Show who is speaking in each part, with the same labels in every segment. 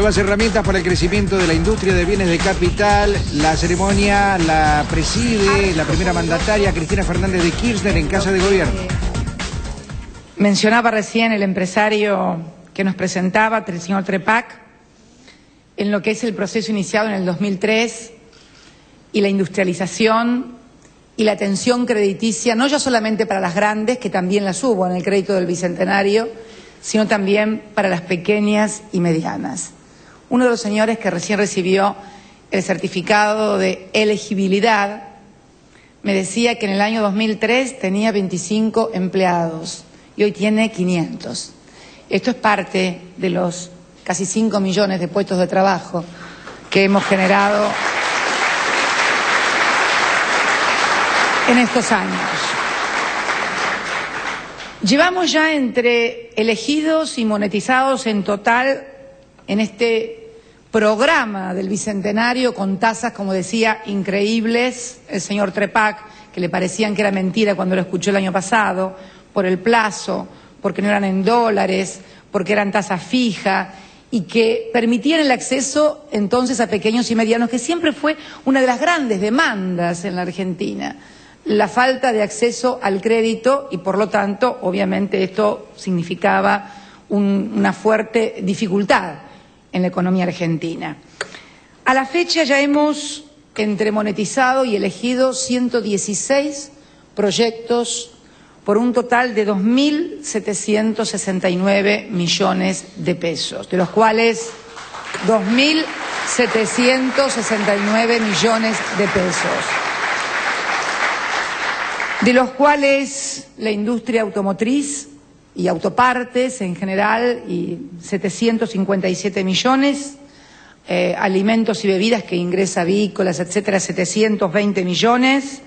Speaker 1: Nuevas herramientas para el crecimiento de la industria de bienes de capital. La ceremonia la preside la primera mandataria Cristina Fernández de Kirchner en Casa de Gobierno.
Speaker 2: Mencionaba recién el empresario que nos presentaba, el señor Trepac, en lo que es el proceso iniciado en el 2003 y la industrialización y la atención crediticia, no ya solamente para las grandes, que también las hubo en el crédito del Bicentenario, sino también para las pequeñas y medianas. Uno de los señores que recién recibió el certificado de elegibilidad me decía que en el año 2003 tenía 25 empleados y hoy tiene 500. Esto es parte de los casi 5 millones de puestos de trabajo que hemos generado en estos años. Llevamos ya entre elegidos y monetizados en total en este programa del Bicentenario con tasas, como decía, increíbles, el señor Trepac, que le parecían que era mentira cuando lo escuchó el año pasado, por el plazo, porque no eran en dólares, porque eran tasa fija y que permitían el acceso entonces a pequeños y medianos, que siempre fue una de las grandes demandas en la Argentina, la falta de acceso al crédito y por lo tanto, obviamente, esto significaba una fuerte dificultad en la economía argentina. A la fecha ya hemos entre monetizado y elegido 116 proyectos por un total de 2.769 millones de pesos, de los cuales 2.769 millones de pesos, de los cuales la industria automotriz y autopartes en general, y 757 millones, alimentos y bebidas que ingresa avícolas, etcétera, 720 millones,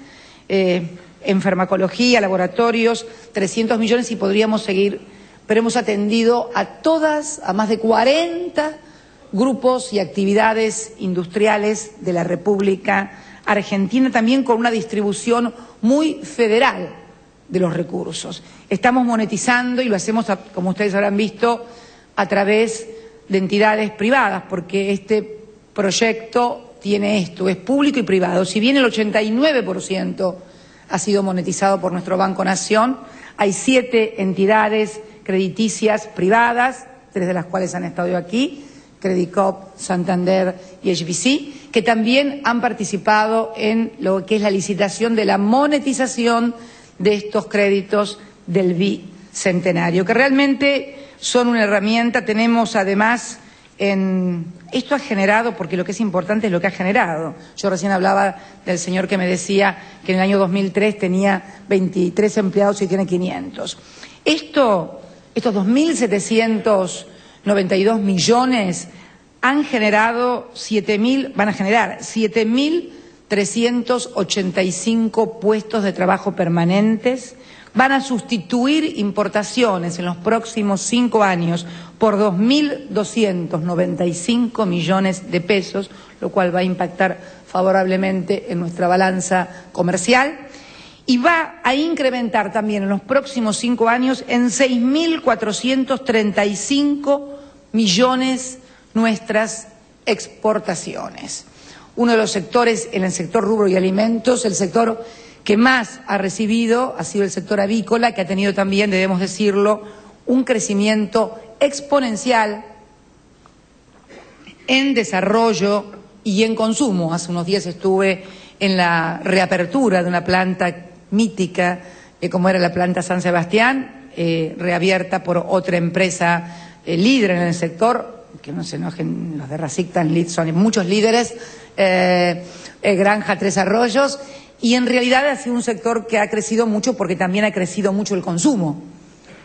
Speaker 2: en farmacología, laboratorios, 300 millones y podríamos seguir, pero hemos atendido a más de 40 grupos y actividades industriales de la República Argentina, también con una distribución muy federal de los recursos. Estamos monetizando y lo hacemos, como ustedes habrán visto, a través de entidades privadas, porque este proyecto tiene esto, es público y privado. Si bien el 89% ha sido monetizado por nuestro Banco Nación, hay 7 entidades crediticias privadas, 3 de las cuales han estado aquí, Credicop, Santander y HBC, que también han participado en lo que es la licitación de la monetización de estos créditos del Bicentenario, que realmente son una herramienta. Tenemos además, esto ha generado, porque lo que es importante es lo que ha generado. Yo recién hablaba del señor que me decía que en el año 2003 tenía 23 empleados y tiene 500. Estos 2.792 millones van a generar 7.385 puestos de trabajo permanentes, van a sustituir importaciones en los próximos 5 años por 2.295 millones de pesos, lo cual va a impactar favorablemente en nuestra balanza comercial y va a incrementar también en los próximos 5 años en 6.435 millones nuestras exportaciones. Uno de los sectores, en el sector rubro y alimentos, el sector que más ha recibido ha sido el sector avícola, que ha tenido también, debemos decirlo, un crecimiento exponencial en desarrollo y en consumo. Hace unos días estuve en la reapertura de una planta mítica, como era la planta San Sebastián, reabierta por otra empresa líder en el sector, que no se enojen los de Racictan, son muchos líderes, Granja Tres Arroyos, y en realidad ha sido un sector que ha crecido mucho porque también ha crecido mucho el consumo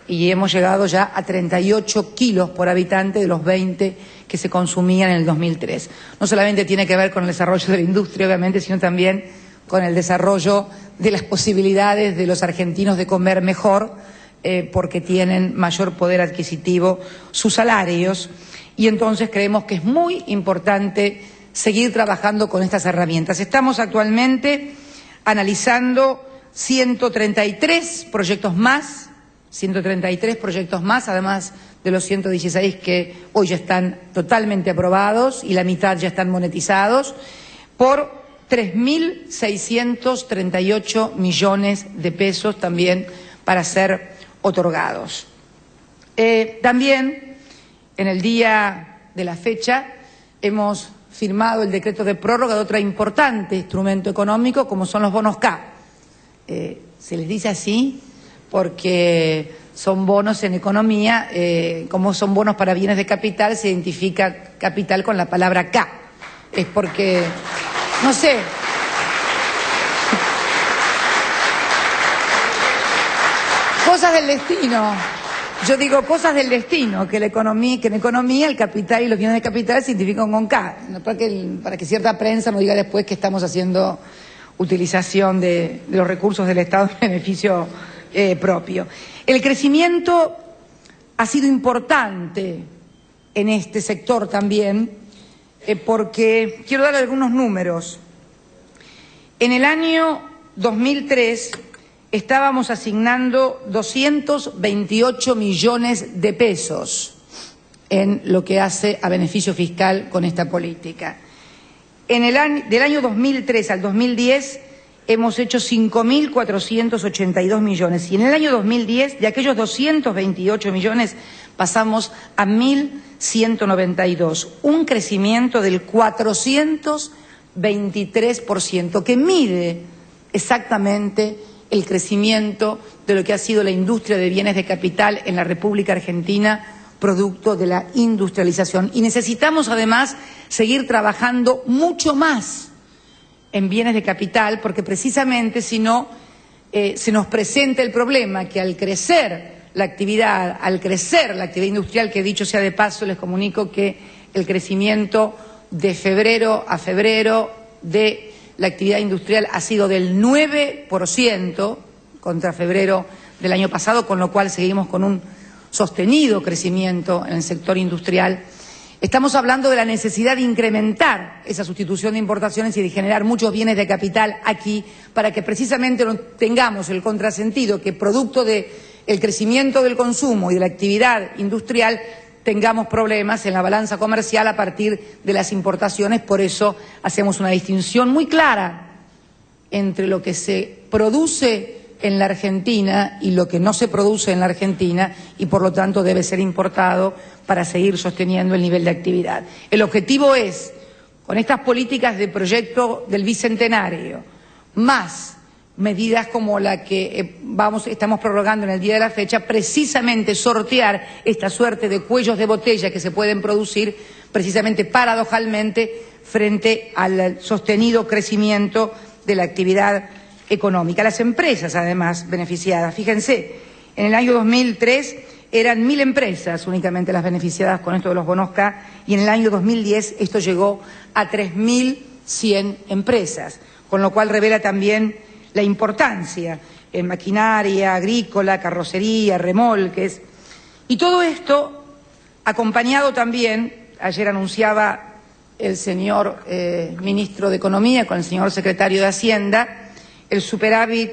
Speaker 2: y hemos llegado ya a 38 kilos por habitante de los 20 que se consumían en el 2003. No solamente tiene que ver con el desarrollo de la industria, obviamente, sino también con el desarrollo de las posibilidades de los argentinos de comer mejor, porque tienen mayor poder adquisitivo sus salarios, y entonces creemos que es muy importante seguir trabajando con estas herramientas. Estamos actualmente analizando 133 proyectos más, además de los 116 que hoy ya están totalmente aprobados y la mitad ya están monetizados, por 3.638 millones de pesos también para ser otorgados. También, en el día de la fecha, hemos firmado el decreto de prórroga de otro importante instrumento económico, como son los bonos K. Se les dice así porque son bonos en economía, como son bonos para bienes de capital, se identifica capital con la palabra K. Es porque, no sé, cosas del destino. Yo digo cosas del destino, que en economía el capital y los bienes de capital se identifican con K, para que cierta prensa no diga después que estamos haciendo utilización de los recursos del Estado en beneficio propio. El crecimiento ha sido importante en este sector también, porque quiero dar algunos números. En el año 2003 estábamos asignando 228 millones de pesos en lo que hace a beneficio fiscal con esta política. Del año 2003 al 2010 hemos hecho 5.482 millones y en el año 2010 de aquellos 228 millones pasamos a 1.192, un crecimiento del 423%, que mide exactamente el crecimiento de lo que ha sido la industria de bienes de capital en la República Argentina, producto de la industrialización. Y necesitamos además seguir trabajando mucho más en bienes de capital, porque precisamente si no se nos presenta el problema que al crecer la actividad industrial, que dicho sea de paso, les comunico que el crecimiento de febrero a febrero de la actividad industrial ha sido del 9% contra febrero del año pasado, con lo cual seguimos con un sostenido crecimiento en el sector industrial. Estamos hablando de la necesidad de incrementar esa sustitución de importaciones y de generar muchos bienes de capital aquí para que precisamente no tengamos el contrasentido que producto del crecimiento del consumo y de la actividad industrial tengamos problemas en la balanza comercial a partir de las importaciones. Por eso hacemos una distinción muy clara entre lo que se produce en la Argentina y lo que no se produce en la Argentina y por lo tanto debe ser importado para seguir sosteniendo el nivel de actividad. El objetivo es, con estas políticas de proyecto del Bicentenario, más medidas como la que estamos prorrogando en el día de la fecha, precisamente sortear esta suerte de cuellos de botella que se pueden producir precisamente paradojalmente frente al sostenido crecimiento de la actividad económica. Las empresas, además, beneficiadas. Fíjense, en el año 2003 eran 1.000 empresas únicamente las beneficiadas con esto de los bonos K y en el año 2010 esto llegó a 3.100 empresas, con lo cual revela también la importancia en maquinaria, agrícola, carrocería, remolques. Y todo esto acompañado también, ayer anunciaba el señor ministro de Economía con el señor secretario de Hacienda, el superávit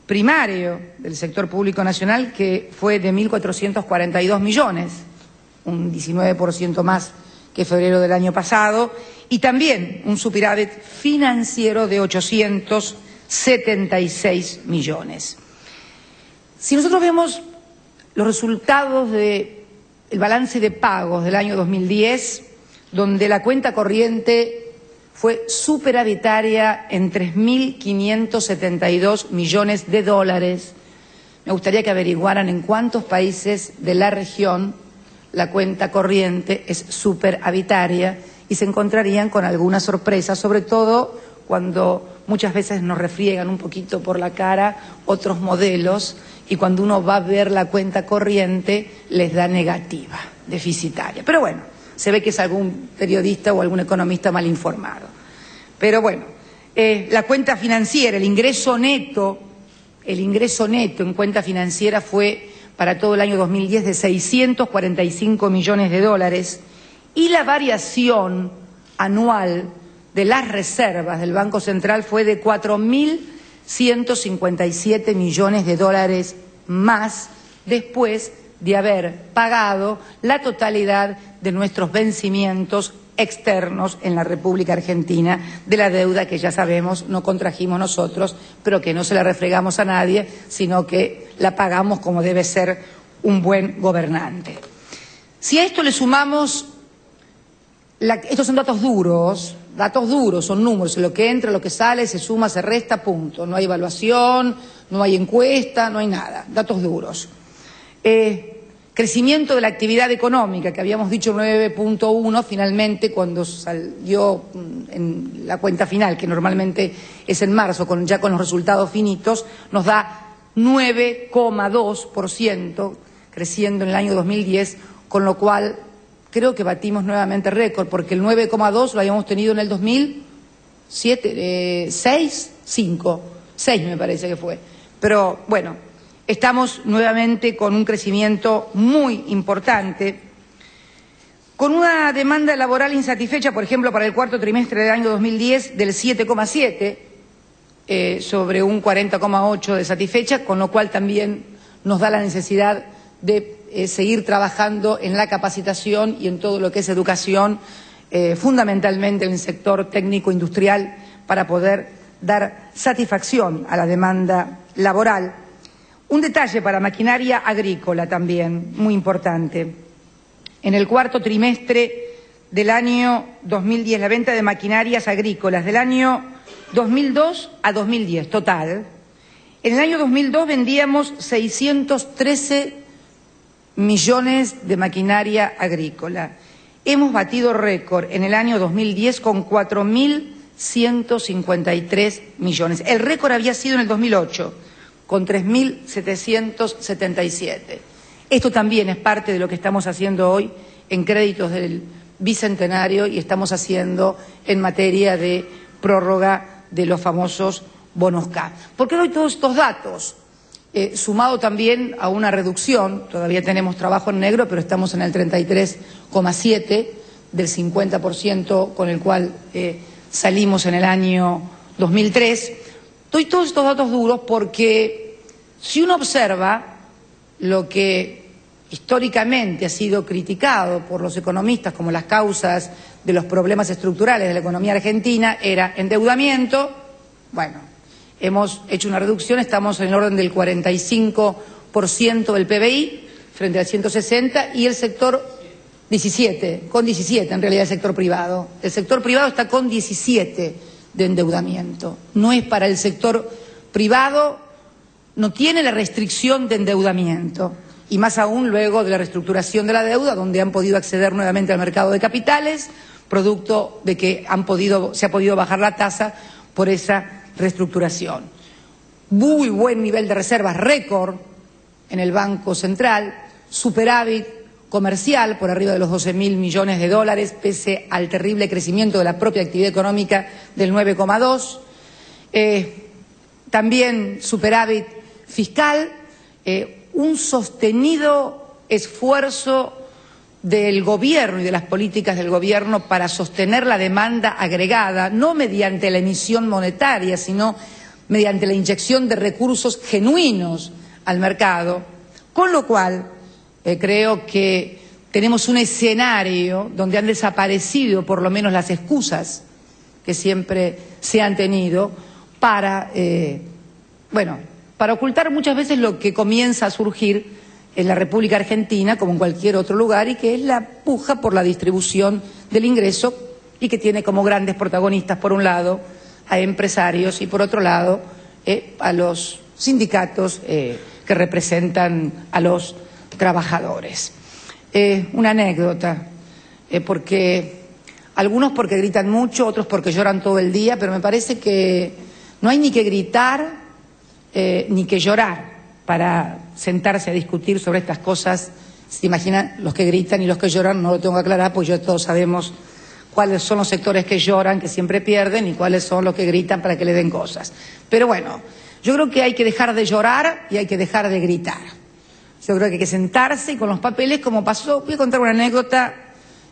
Speaker 2: primario del sector público nacional, que fue de 1.442 millones, un 19% más que febrero del año pasado, y también un superávit financiero de 876 millones. Si nosotros vemos los resultados del balance de pagos del año 2010, donde la cuenta corriente fue superavitaria en 3.572 millones de dólares. Me gustaría que averiguaran en cuántos países de la región la cuenta corriente es superavitaria y se encontrarían con alguna sorpresa, sobre todo cuando muchas veces nos refriegan un poquito por la cara otros modelos y cuando uno va a ver la cuenta corriente les da negativa, deficitaria. Pero bueno, se ve que es algún periodista o algún economista mal informado. Pero bueno, la cuenta financiera, el ingreso neto en cuenta financiera fue para todo el año 2010 de 645 millones de dólares y la variación anual de las reservas del Banco Central fue de 4.157 millones de dólares más después de haber pagado la totalidad de nuestros vencimientos externos en la República Argentina, de la deuda que ya sabemos no contrajimos nosotros, pero que no se la refregamos a nadie, sino que la pagamos como debe ser un buen gobernante. Si a esto le sumamos, estos son datos duros, son números, lo que entra, lo que sale, se suma, se resta, punto. No hay evaluación, no hay encuesta, no hay nada, datos duros. Crecimiento de la actividad económica, que habíamos dicho 9.1, finalmente cuando salió en la cuenta final, que normalmente es en marzo, ya con los resultados finitos, nos da 9,2%, creciendo en el año 2010, con lo cual creo que batimos nuevamente récord, porque el 9,2 lo habíamos tenido en el 2007, 6 me parece que fue. Pero bueno, estamos nuevamente con un crecimiento muy importante, con una demanda laboral insatisfecha, por ejemplo, para el cuarto trimestre del año 2010 del 7,7, sobre un 40,8 de satisfecha, con lo cual también nos da la necesidad de seguir trabajando en la capacitación y en todo lo que es educación, fundamentalmente en el sector técnico-industrial, para poder dar satisfacción a la demanda laboral. Un detalle para maquinaria agrícola también, muy importante. En el cuarto trimestre del año 2010, la venta de maquinarias agrícolas del año 2002 a 2010, total. En el año 2002 vendíamos 613 millones de maquinaria agrícola. Hemos batido récord en el año 2010 con 4.153 millones. El récord había sido en el 2008, con 3.777. Esto también es parte de lo que estamos haciendo hoy en créditos del Bicentenario y estamos haciendo en materia de prórroga de los famosos bonos K. ¿Por qué doy todos estos datos? Sumado también a una reducción, todavía tenemos trabajo en negro, pero estamos en el 33,7 del 50% con el cual salimos en el año 2003. Doy todos estos datos duros porque si uno observa lo que históricamente ha sido criticado por los economistas como las causas de los problemas estructurales de la economía argentina, era endeudamiento, bueno, hemos hecho una reducción, estamos en el orden del 45% del PBI frente al 160% y el sector 17, con 17 en realidad el sector privado. El sector privado está con 17 de endeudamiento. No es para el sector privado, no tiene la restricción de endeudamiento y más aún luego de la reestructuración de la deuda, donde han podido acceder nuevamente al mercado de capitales, producto de que se ha podido bajar la tasa por esa reestructuración. Muy buen nivel de reservas, récord en el Banco Central, superávit comercial por arriba de los 12.000 millones de dólares, pese al terrible crecimiento de la propia actividad económica del 9,2. También superávit fiscal, un sostenido esfuerzo del gobierno y de las políticas del gobierno para sostener la demanda agregada, no mediante la emisión monetaria, sino mediante la inyección de recursos genuinos al mercado, con lo cual creo que tenemos un escenario donde han desaparecido por lo menos las excusas que siempre se han tenido para, para ocultar muchas veces lo que comienza a surgir en la República Argentina, como en cualquier otro lugar, y que es la puja por la distribución del ingreso y que tiene como grandes protagonistas, por un lado, a empresarios y, por otro lado, a los sindicatos que representan a los trabajadores. Una anécdota, porque algunos porque gritan mucho, otros porque lloran todo el día, pero me parece que no hay ni que gritar ni que llorar para sentarse a discutir sobre estas cosas. Se imaginan los que gritan y los que lloran, no lo tengo que aclarar, pues ya todos sabemos cuáles son los sectores que lloran, que siempre pierden, y cuáles son los que gritan para que le den cosas. Pero bueno, yo creo que hay que dejar de llorar y hay que dejar de gritar. Yo creo que hay que sentarse y con los papeles, como pasó, voy a contar una anécdota,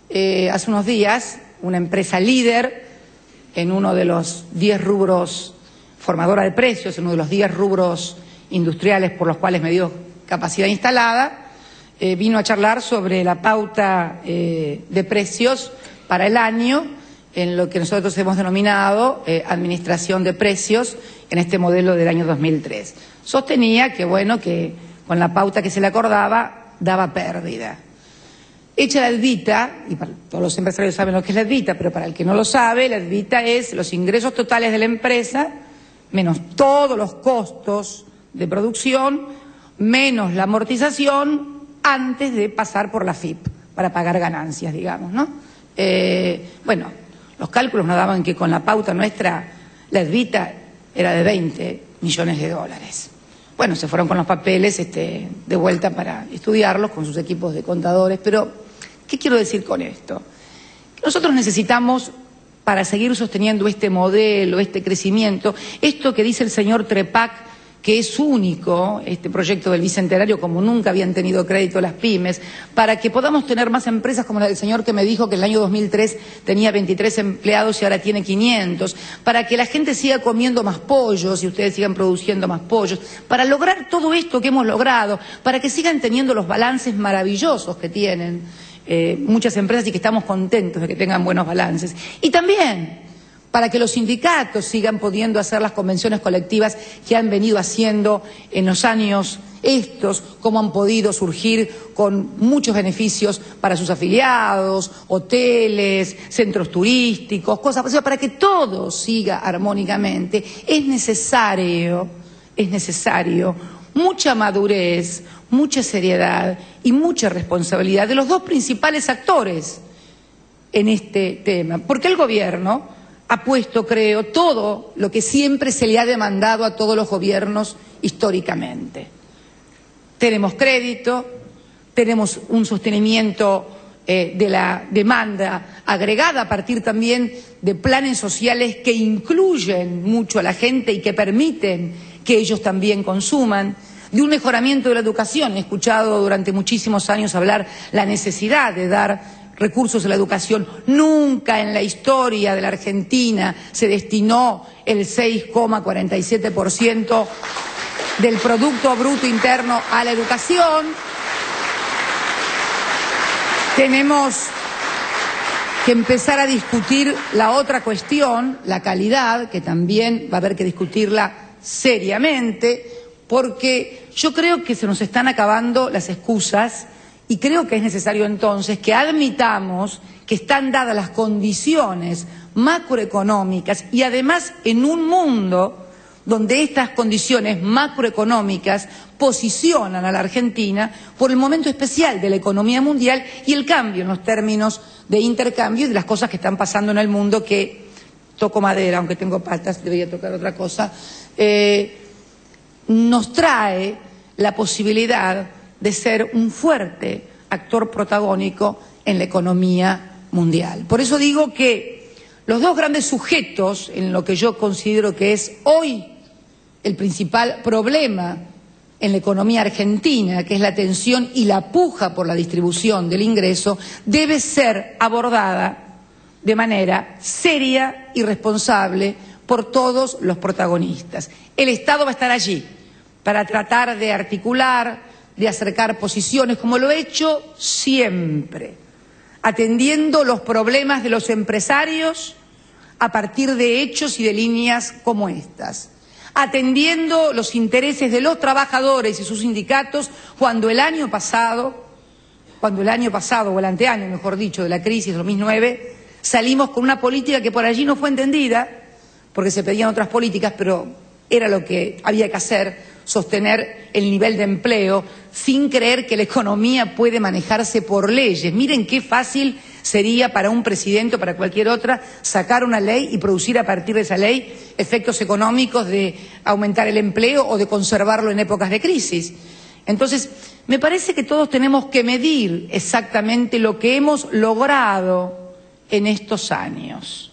Speaker 2: hace unos días, una empresa líder en uno de los 10 rubros, formadora de precios, en uno de los 10 rubros industriales por los cuales me dio capacidad instalada, vino a charlar sobre la pauta de precios para el año, en lo que nosotros hemos denominado administración de precios en este modelo del año 2003. Sostenía que, bueno, que con la pauta que se le acordaba daba pérdida. Hecha la advita, y todos los empresarios saben lo que es la advita, pero para el que no lo sabe, la advita es los ingresos totales de la empresa menos todos los costos de producción, menos la amortización antes de pasar por la FIP para pagar ganancias, digamos, ¿no? Bueno, los cálculos nos daban que con la pauta nuestra la advita era de 20 millones de dólares. Bueno, se fueron con los papeles de vuelta para estudiarlos con sus equipos de contadores, pero ¿qué quiero decir con esto? Que nosotros necesitamos, para seguir sosteniendo este modelo, este crecimiento, esto que dice el señor Trepac, que es único, este proyecto del Bicentenario, como nunca habían tenido crédito las pymes, para que podamos tener más empresas como la del señor que me dijo que en el año 2003 tenía 23 empleados y ahora tiene 500, para que la gente siga comiendo más pollos y ustedes sigan produciendo más pollos, para lograr todo esto que hemos logrado, para que sigan teniendo los balances maravillosos que tienen muchas empresas y que estamos contentos de que tengan buenos balances. Y también para que los sindicatos sigan pudiendo hacer las convenciones colectivas que han venido haciendo en los años cómo han podido surgir con muchos beneficios para sus afiliados, hoteles, centros turísticos, cosas, o sea, para que todo siga armónicamente, es necesario mucha madurez, mucha seriedad y mucha responsabilidad de los dos principales actores en este tema, porque el gobierno ha puesto, creo, todo lo que siempre se le ha demandado a todos los gobiernos históricamente. Tenemos crédito, tenemos un sostenimiento de la demanda agregada a partir también de planes sociales que incluyen mucho a la gente y que permiten que ellos también consuman, de un mejoramiento de la educación. He escuchado durante muchísimos años hablar la necesidad de dar recursos a la educación. Nunca en la historia de la Argentina se destinó el 6,47% del Producto Bruto Interno a la educación. Tenemos que empezar a discutir la otra cuestión, la calidad, que también va a haber que discutirla seriamente, porque yo creo que se nos están acabando las excusas. Y creo que es necesario entonces que admitamos que están dadas las condiciones macroeconómicas y además en un mundo donde estas condiciones macroeconómicas posicionan a la Argentina por el momento especial de la economía mundial y el cambio en los términos de intercambio y de las cosas que están pasando en el mundo, que toco madera, aunque tengo patas, debería tocar otra cosa, nos trae la posibilidad de ser un fuerte actor protagónico en la economía mundial. Por eso digo que los dos grandes sujetos en lo que yo considero que es hoy el principal problema en la economía argentina, que es la tensión y la puja por la distribución del ingreso, debe ser abordada de manera seria y responsable por todos los protagonistas. El Estado va a estar allí para tratar de articular, de acercar posiciones, como lo he hecho siempre, atendiendo los problemas de los empresarios a partir de hechos y de líneas como estas, atendiendo los intereses de los trabajadores y sus sindicatos cuando el año pasado, o el anteaño, mejor dicho, de la crisis de 2009, salimos con una política que por allí no fue entendida, porque se pedían otras políticas, pero era lo que había que hacer, sostener el nivel de empleo sin creer que la economía puede manejarse por leyes. Miren qué fácil sería para un presidente o para cualquier otra sacar una ley y producir a partir de esa ley efectos económicos de aumentar el empleo o de conservarlo en épocas de crisis. Entonces, me parece que todos tenemos que medir exactamente lo que hemos logrado en estos años.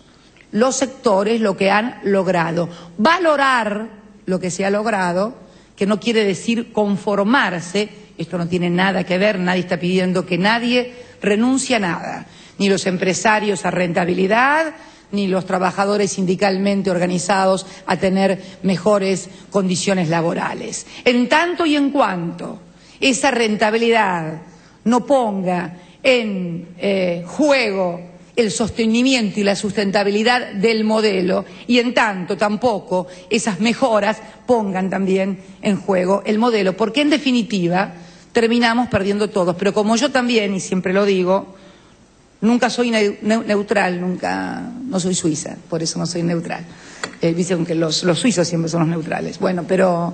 Speaker 2: Los sectores, lo que han logrado. Valorar lo que se ha logrado, que no quiere decir conformarse, esto no tiene nada que ver, nadie está pidiendo que nadie renuncie a nada, ni los empresarios a rentabilidad, ni los trabajadores sindicalmente organizados a tener mejores condiciones laborales. En tanto y en cuanto esa rentabilidad no ponga en juego el sostenimiento y la sustentabilidad del modelo, y en tanto tampoco esas mejoras pongan también en juego el modelo, porque en definitiva terminamos perdiendo todos. Pero como yo también, y siempre lo digo, nunca soy neutral, no soy suiza, por eso no soy neutral. Dicen que los suizos siempre son los neutrales. Bueno, pero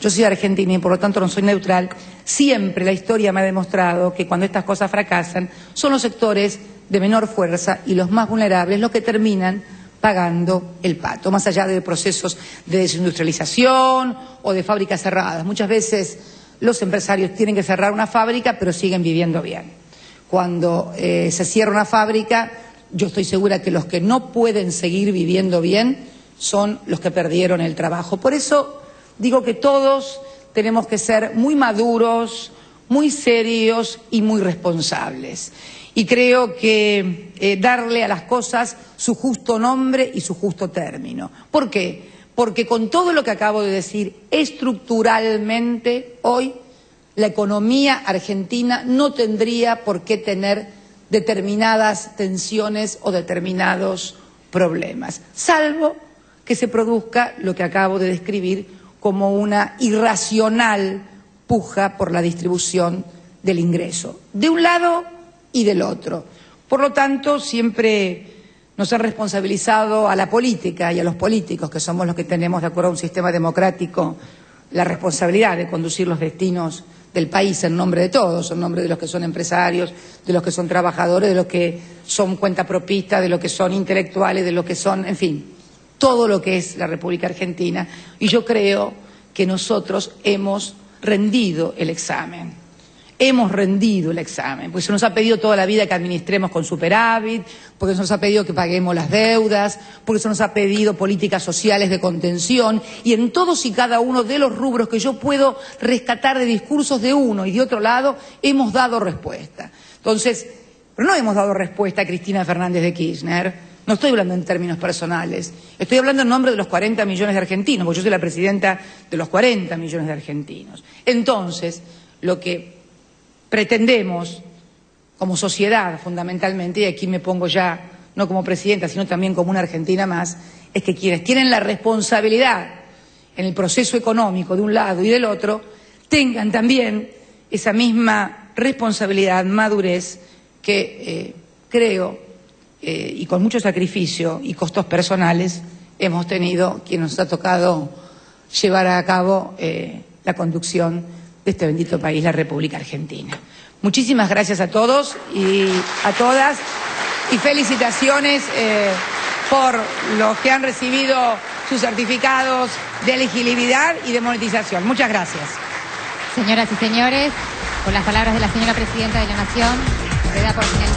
Speaker 2: yo soy argentina y por lo tanto no soy neutral. Siempre la historia me ha demostrado que cuando estas cosas fracasan son los sectores de menor fuerza y los más vulnerables los que terminan pagando el pato, más allá de procesos de desindustrialización o de fábricas cerradas. Muchas veces los empresarios tienen que cerrar una fábrica pero siguen viviendo bien. Cuando se cierra una fábrica, yo estoy segura que los que no pueden seguir viviendo bien son los que perdieron el trabajo. Por eso digo que todos tenemos que ser muy maduros, muy serios y muy responsables. Y creo que darle a las cosas su justo nombre y su justo término. ¿Por qué? Porque con todo lo que acabo de decir, estructuralmente hoy la economía argentina no tendría por qué tener determinadas tensiones o determinados problemas, salvo que se produzca lo que acabo de describir como una irracional puja por la distribución del ingreso, de un lado y del otro. Por lo tanto, siempre nos han responsabilizado a la política y a los políticos, que somos los que tenemos, de acuerdo a un sistema democrático, la responsabilidad de conducir los destinos del país en nombre de todos, en nombre de los que son empresarios, de los que son trabajadores, de los que son cuentapropistas, de los que son intelectuales, de los que son, en fin, todo lo que es la República Argentina. Y yo creo que nosotros hemos rendido el examen. Hemos rendido el examen, porque se nos ha pedido toda la vida que administremos con superávit, porque se nos ha pedido que paguemos las deudas, porque se nos ha pedido políticas sociales de contención, y en todos y cada uno de los rubros que yo puedo rescatar de discursos de uno y de otro lado, hemos dado respuesta. Entonces, pero no hemos dado respuesta a Cristina Fernández de Kirchner. No estoy hablando en términos personales, estoy hablando en nombre de los 40 millones de argentinos, porque yo soy la presidenta de los 40 millones de argentinos. Entonces, lo que pretendemos como sociedad fundamentalmente, y aquí me pongo ya no como presidenta sino también como una argentina más, es que quienes tienen la responsabilidad en el proceso económico de un lado y del otro tengan también esa misma responsabilidad, madurez que creo y con mucho sacrificio y costos personales hemos tenido quienes nos ha tocado llevar a cabo la conducción de este bendito país, la República Argentina. Muchísimas gracias a todos y a todas y felicitaciones por los que han recibido sus certificados de elegibilidad y de monetización. Muchas gracias.
Speaker 3: Señoras y señores, con las palabras de la señora Presidenta de la Nación, se da por finalizado.